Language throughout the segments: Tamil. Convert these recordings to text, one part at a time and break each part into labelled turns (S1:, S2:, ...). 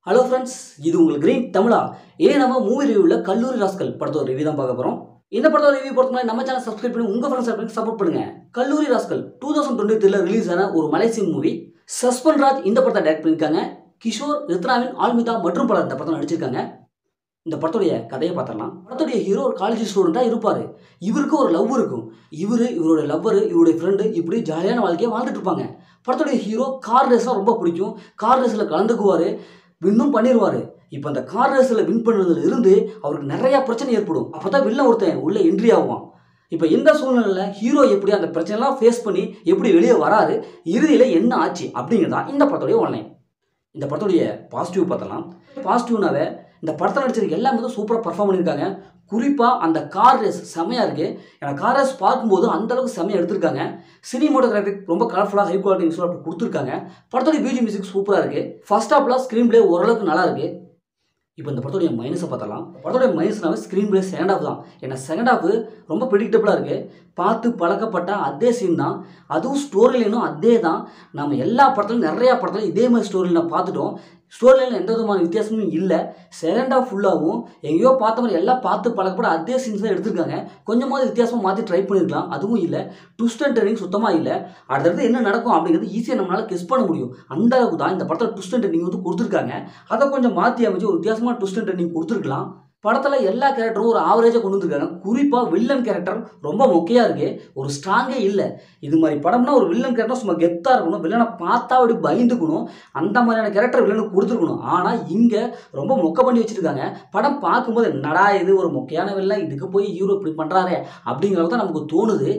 S1: ஹலோ ஃப்ரெண்ட்ஸ், இது உங்களுக்கு கிரீன் தமிழா. நம்ம மூவி ரிவ்யூவில் கல்லூரி ராஸ்கல் படத்தோட ரிவ்யூ தான் பார்க்க போகிறோம். இந்த படத்தோட ரிவ்யூ பொறுத்த மாதிரி நம்ம சேனல் சப்ஸ்கிரைப் பண்ணி உங்கள் ஃப்ரெண்ட்ஸ் சப்போர்ட் பண்ணுங்க. கல்லூரி ராஸ்கல் 2023 ரிலீஸ் ஆன ஒரு மலேசியன் மூவி. சஸ்பென் ராஜ் இந்த படத்தை டைரக்ட் பண்ணியிருக்காங்க. கிஷோர், ரித்னாவின், ஆல்மிதா மற்றும் பலர் இந்த படத்தை நடிச்சிருக்காங்க. இந்த படத்துடைய கதையை பார்த்துடலாம். படத்துடைய ஹீரோ ஒரு காலேஜ் ஸ்டூடெண்ட்டாக இருப்பார். இவருக்கு ஒரு லவ் இருக்கும். இவரோட லவ்வர், இவருடைய ஃப்ரெண்டு இப்படி ஜாலியான வாழ்க்கையை வாழ்ந்துட்டு இருப்பாங்க. படத்துடைய ஹீரோ கார் ரேஸ்லாம் ரொம்ப பிடிக்கும். கார் ரேஸில் கலந்துக்குவார், வின்னும் பண்ணிடுவார். இப்போ அந்த கார் ரேஸில் வின் பண்ணுறதுல இருந்து அவருக்கு நிறையா பிரச்சனை ஏற்படும். அப்போ தான் வில்ல ஒருத்தன் உள்ளே என்ட்ரி ஆகுவான். இப்போ இந்த சூழ்நிலையில் ஹீரோ எப்படி அந்த பிரச்சனைலாம் ஃபேஸ் பண்ணி எப்படி வெளியே வராரு, இறுதியில் என்ன ஆச்சு அப்படிங்கிறதான் இந்த படத்துடைய ஒன்லைன். இந்த படத்துடைய பாசிட்டிவ் பார்த்தலாம். பாசிட்டிவ்னாவே இந்த படத்தை நடிச்சிருக்க எல்லாமே சூப்பராக பர்ஃபார்ம் பண்ணியிருக்காங்க. குறிப்பாக அந்த கார் ரேஸ் செம்மையாக இருக்குது. ஏன்னா கார் ரேஸ் பார்க்கும்போது அந்தளவுக்கு செம்மையாக எடுத்திருக்காங்க. சினிமோட்டோகிராஃபிக் ரொம்ப கலர்ஃபுல்லாக ஹை குவாலிட்டி விஷுவல் கொடுத்துருக்காங்க. படத்துடைய பிஜிஎம் மியூசிக் சூப்பராக இருக்குது. ஃபர்ஸ்ட் ஹாஃப்ல ஸ்க்ரீன் பிளே ஓரளவுக்கு நல்லா இருக்குது. இப்போ இந்த படத்துடைய மைனஸை பார்த்தலாம். படத்துடைய மைனஸ்னாவே ஸ்க்ரீன் பிளே செகண்ட் ஹாஃப் தான். ஏன்னா செகண்ட் ஹாஃப் ரொம்ப ப்ரெடிக்டபுளாக இருக்குது. பார்த்து பழக்கப்பட்ட அதே சீன் தான், அதுவும் ஸ்டோரி லைனும் அதே தான். நம்ம எல்லா படத்துலையும் நிறையா படத்துலையும் இதே மாதிரி ஸ்டோரி லைனை பார்த்துட்டோம். ஸ்டோரி லைனில் எந்த விதமான வித்தியாசமும் இல்லை. செகண்ட் ஹாஃப் ஃபுல்லாகவும் எங்கேயோ பார்த்த மாதிரி எல்லாம் பார்த்து பழக்கப்பட அதே சீன்ஸ் தான் எடுத்திருக்காங்க. கொஞ்சமாவது வித்தியாசமாக மாற்றி ட்ரை பண்ணியிருக்கலாம், அதுவும் இல்லை. ட்விஸ்ட் அண்ட் டர்னிங் சுத்தமாக இல்லை. அடுத்தடுத்து என்ன நடக்கும் அப்படிங்கிறது ஈஸியாக நம்மளால் கெஸ் பண்ண முடியும். அந்த அளவுக்கு தான் இந்த படத்தில் ட்விஸ்ட் அண்ட் டர்னிங் கொடுத்துருக்காங்க. அதை கொஞ்சம் மாற்றி அமைச்சு ஒரு வித்தியாசமாக ட்விஸ்ட் அண்ட் டர்னிங் கொடுத்துருக்கலாம். படத்தில் எல்லா கேரக்டரும் ஒரு ஆவரேஜாக கொண்டு வந்துருக்காங்க. குறிப்பாக வில்லன் கேரக்டர் ரொம்ப மொக்கையாக இருக்குது. ஒரு ஸ்ட்ராங்கே இல்லை. இது மாதிரி படம்னா ஒரு வில்லன் கேரக்டர் சும்மா கெத்தாக இருக்கணும், வில்லனை பார்த்தா அப்படி பயந்துக்கணும், அந்த மாதிரியான கேரக்டர் வில்லனுக்கு கொடுத்துருக்கணும். ஆனால் இங்கே ரொம்ப மொக்க பண்ணி வச்சுருக்காங்க. படம் பார்க்கும்போது என்னடா இது ஒரு மொக்கையான வில்லன், இதுக்கு போய் ஹீரோ இப்படி பண்ணுறாரே அப்படிங்கிறது தான் நமக்கு தோணுது.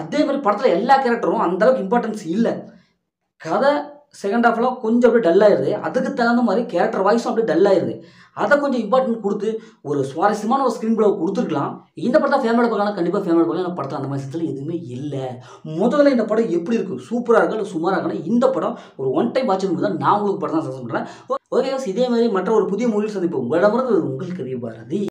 S1: அதே மாதிரி படத்தில் எல்லா கேரக்டரும் அந்தளவுக்கு இம்பார்ட்டன்ஸ் இல்லை. கதை செகண்ட் ஹாஃப்லாம் கொஞ்சம் அப்படியே டல்லாகிடுது. அதுக்கு தகுந்த மாதிரி கேரக்டர் வாய்ஸும் அப்படியே டல்லாகிடுது. அதை கொஞ்சம் இம்பார்ட்டன்ட் கொடுத்து ஒரு சுவாரஸ்யமான ஒரு ஸ்க்ரீன் பிளே கொடுத்துருக்கலாம். இந்த படத்தை ஃபேமிலியோட பார்க்கலாம், கண்டிப்பாக ஃபேமிலியோட பார்க்கலாம். இந்த படத்தில் அந்த மாதிரி சில எதுவுமே இல்லை. முதல்ல இந்த படம் எப்படி இருக்கும், சூப்பராக இருக்கா இல்லை சுமாராக இருக்கா, இந்த படம் ஒரு ஒன் டைம் வாட்சிங் தான் நான் உங்களுக்கு படம் தான் சஜஸ்ட் பண்ணுறேன். ஓகே, இதே மாதிரி மற்ற ஒரு புதிய மூவியில் சந்திப்போம். உங்களிடமிருந்து உங்களுக்கு பாரதி.